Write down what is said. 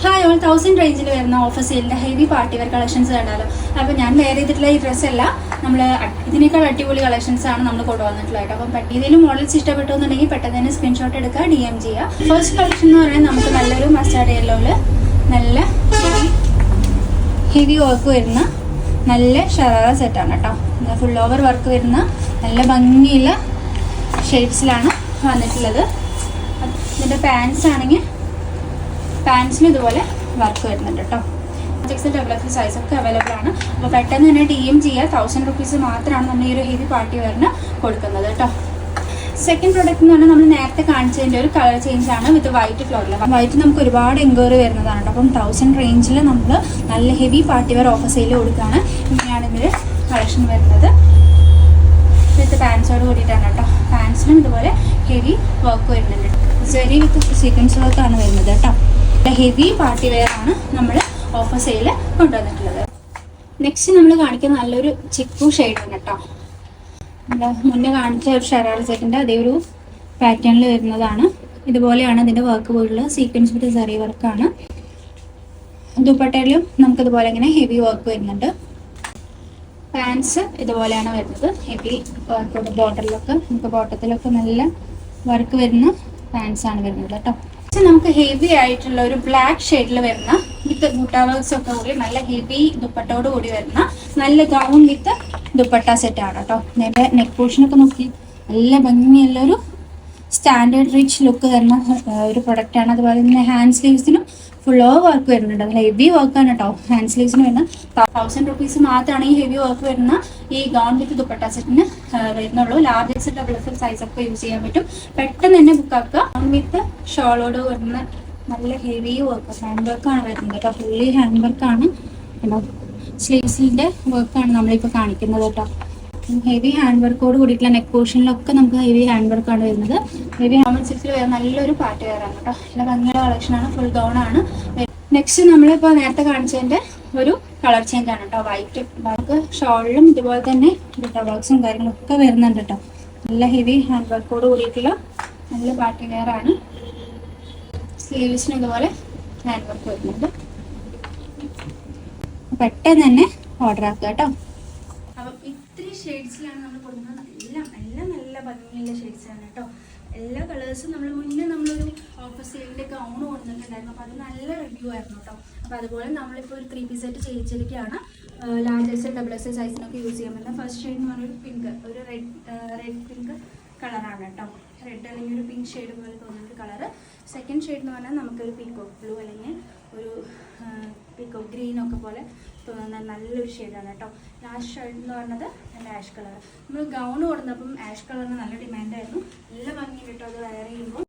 Hi all 1000 റേഞ്ചിൽ വരുന്ന offer സെയിലിൻ്റെ ഹെവി പാർട്ടി വെയർ കളക്ഷൻസ് കണ്ടാലോ. അപ്പോൾ ഞാൻ വേറെ ചെയ്തിട്ടുള്ള ഈ ഡ്രസ്സല്ല, നമ്മൾ ഇതിനേക്കാൾ അടിപൊളി കളക്ഷൻസ് ആണ് നമ്മൾ കൊണ്ടുവന്നിട്ടുള്ളത്. അപ്പം ഇതിലും മോഡൽസ് ഇഷ്ടപ്പെട്ടു എന്നുണ്ടെങ്കിൽ പെട്ടെന്ന് തന്നെ സ്ക്രീൻഷോട്ട് എടുക്കുക, DM ചെയ്യുക. ഫസ്റ്റ് കളക്ഷൻ എന്ന് പറയുന്നത് നമുക്ക് നല്ലൊരു മസ്റ്റാർഡ് യെല്ലോയിൽ നല്ല ഹെവി വർക്ക് വരുന്ന നല്ല ഷറാറ സെറ്റാണ് കേട്ടോ. ഫുൾ ഓവർ വർക്ക് വരുന്ന നല്ല ഭംഗിയുള്ള ഷെയ്ഡ്സിലാണ് വന്നിട്ടുള്ളത്. ഇതിൻ്റെ പാൻസ് ആണെങ്കിൽ പാൻസിന് ഇതുപോലെ വർക്ക് വരുന്നുണ്ട് കേട്ടോ. XXL സൈസൊക്കെ അവൈലബിൾ ആണ്. അപ്പോൾ പെട്ടെന്ന് തന്നെ DM ചെയ്യുക. 1000 റുപ്പീസ് മാത്രമാണ് നമ്മൾ ഈ ഒരു ഹെവി പാർട്ടി വെയറിന് കൊടുക്കുന്നത് കേട്ടോ. സെക്കൻഡ് പ്രോഡക്റ്റ് എന്ന് പറഞ്ഞാൽ നമ്മൾ നേരത്തെ കാണിച്ചതിൻ്റെ ഒരു കളർ ചേഞ്ച് ആണ് വിത്ത് വൈറ്റ് ഫ്ലോറിൽ. വൈറ്റ് നമുക്ക് ഒരുപാട് എൻക്വയറി വരുന്നതാണ് കേട്ടോ. അപ്പം 1000 റേഞ്ചിൽ നമ്മൾ നല്ല heavy party wear offer sale കൊടുക്കുകയാണ്. ഇങ്ങനെയാണ് ഇതിൽ കളക്ഷൻ വരുന്നത്. വിത്ത് പാൻസോട് കൂടിയിട്ടാണ് കേട്ടോ. പാൻസിനും ഇതുപോലെ ഹെവി വർക്ക് വരുന്നുണ്ട്. ജെറി വിത്ത് സീക്വൻസ് വർക്കാണ് വരുന്നത് കേട്ടോ. ഹെവി പാർട്ടി വെയർ ആണ് നമ്മൾ ഓഫർ സെയിൽ കൊണ്ടുവന്നിട്ടുള്ളത്. നെക്സ്റ്റ് നമ്മൾ കാണിക്കുന്ന നല്ലൊരു ചിക്കു ഷെയ്ഡാണ് കേട്ടോ. നമ്മൾ മുന്നേ കാണിച്ച ഒരു ഷറാറ സെറ്റിൻ്റെ അതേ ഒരു പാറ്റേണിൽ വരുന്നതാണ്. ഇതുപോലെയാണ് ഇതിൻ്റെ വർക്ക് പോയിട്ടുള്ളത്. സീക്വൻസ് വിത്ത് ജെറി വർക്കാണ്. ദുപ്പട്ടയിലും നമുക്കിതുപോലെ ഇങ്ങനെ ഹെവി വർക്ക് വരുന്നുണ്ട്. പാൻസ് ഇതുപോലെയാണ് വരുന്നത്. ഹെവി വർക്ക് ബോട്ടറിലൊക്കെ നമുക്ക് ബോട്ടത്തിലൊക്കെ നല്ല വർക്ക് വരുന്ന പാൻസാണ് വരുന്നത് കേട്ടോ. നമുക്ക് ഹെവി ആയിട്ടുള്ള ഒരു ബ്ലാക്ക് ഷെയ്ഡിൽ വരുന്ന വിത്ത് ബുട്ട വർക്ക്സ് ഒക്കെ കൂടി നല്ല ഹെവി ദുപ്പട്ടോട് കൂടി വരുന്ന നല്ല ഗൗൺ വിത്ത് ദുപ്പട്ട സെറ്റാണ് കേട്ടോ. ഇതിൻ്റെ നെക്ക് പോർഷനൊക്കെ നോക്കി നല്ല ഭംഗിയുള്ളൊരു സ്റ്റാൻഡേർഡ് റിച്ച് ലുക്ക് തരുന്ന ഒരു പ്രൊഡക്റ്റാണ്. അതുപോലെ തന്നെ ഹാൻഡ് സ്ലീവ്സിനും ഫുള്ളോ വർക്ക് വരുന്നുണ്ട്. നല്ല ഹെവി വർക്കാണ് കേട്ടോ. ഹാൻഡ് സ്ലീവ്സിന് വരുന്ന 1000 റുപ്പീസ് മാത്രമാണ് ഈ ഹെവി വർക്ക് വരുന്ന ഈ ഗൗൺ വിത്ത് ദുപ്പട്ട സെറ്റിന് വരുന്നുള്ളൂ. ലാർജ് XXL സൈസൊക്കെ യൂസ് ചെയ്യാൻ പറ്റും. പെട്ടെന്ന് തന്നെ ബുക്കാക്കുക. ഗൗൺ വിത്ത് ഷോളോട് വരുന്ന നല്ല ഹെവി വർക്ക് ഹാൻഡ് വർക്കാണ് വരുന്നത് കേട്ടോ. ഫുള്ളി ഹാൻഡ് വർക്കാണ് കേട്ടോ. സ്ലീവ്സിൻ്റെ വർക്കാണ് നമ്മളിപ്പോൾ കാണിക്കുന്നത് കേട്ടോ. ഹെവി ഹാൻഡ് വർക്കോട് കൂടിയിട്ടുള്ള നെക്ക് പോർഷനിലൊക്കെ നമുക്ക് ഹെവി ഹാൻഡ് വർക്കാണ് വരുന്നത്. ഹെവി ഹാൻഡ് സിക്സിൽ വരുന്ന നല്ലൊരു പാർട്ടി വെയറാണ് കേട്ടോ. നല്ല ഭംഗിയുള്ള കളക്ഷനാണ്. ഫുൾ ഗൗൺ ആണ്. നെക്സ്റ്റ് നമ്മളിപ്പോൾ നേരത്തെ കാണിച്ചതിൻ്റെ ഒരു കളർ ചേഞ്ച് ആണ് കേട്ടോ. വൈറ്റ് വർക്ക് ഷോളിലും ഇതുപോലെ തന്നെ ബുട്ട വർക്ക്സും കാര്യങ്ങളൊക്കെ വരുന്നുണ്ട് കേട്ടോ. നല്ല ഹെവി ഹാൻഡ് വർക്കോട് കൂടിയിട്ടുള്ള നല്ല പാർട്ടി വെയറാണ്. സ്ലീവ്സിന് ഇതുപോലെ ഹാൻഡ് വർക്ക് വരുന്നുണ്ട്. പെട്ടെന്ന് തന്നെ ഓർഡർ ആക്കുക കേട്ടോ. അപ്പം ഇത്രയും ഷെയ്ഡ്സിലാണ് നമ്മൾ കൊടുക്കുന്നത്. എല്ലാം നല്ല ഭംഗിയുള്ള ഷെയ്ഡ്സാണ് കേട്ടോ. എല്ലാ കളേഴ്സും നമ്മളൊരു ഓഫർ സെയിലിൻ്റെ ഗൗൺ കൊടുത്തിട്ടുണ്ടായിരുന്നു. അപ്പോൾ അത് നല്ല റിവ്യൂ ആയിരുന്നു കേട്ടോ. അപ്പോൾ അതുപോലെ നമ്മളിപ്പോൾ ഒരു 3 പീസ് ആയിട്ട് ചെയ്യിച്ചിരിക്കുകയാണ്. ലാർജ് XXL സൈസിനൊക്കെ യൂസ് ചെയ്യാൻ പറ്റുന്ന ഫസ്റ്റ് ഷെയ്ഡ് എന്ന് പറഞ്ഞൊരു പിങ്ക്, ഒരു റെഡ് പിങ്ക് കളറാണ് കേട്ടോ. റെഡ് അല്ലെങ്കിൽ ഒരു പിങ്ക് ഷെയ്ഡ് പോലെ തോന്നുന്നൊരു കളറ്. സെക്കൻഡ് ഷെയ്ഡ് എന്ന് പറഞ്ഞാൽ നമുക്കൊരു പീക്കോക്ക് ബ്ലൂ അല്ലെങ്കിൽ ഒരു പീക്കോക്ക് ഗ്രീനൊക്കെ പോലെ തോന്നുന്ന നല്ലൊരു ഷെയ്ഡാണ് കേട്ടോ. ലാസ്റ്റ് ഷെയ്ഡ് എന്ന് പറഞ്ഞത് നല്ല ആഷ് കളർ. നമ്മൾ ഗൗൺ കൊടുത്തപ്പം ആഷ് കളറിന് നല്ല ഡിമാൻഡായിരുന്നു. നല്ല ഭംഗി കേട്ടോ അത് വെയർ ചെയ്യുമ്പോൾ.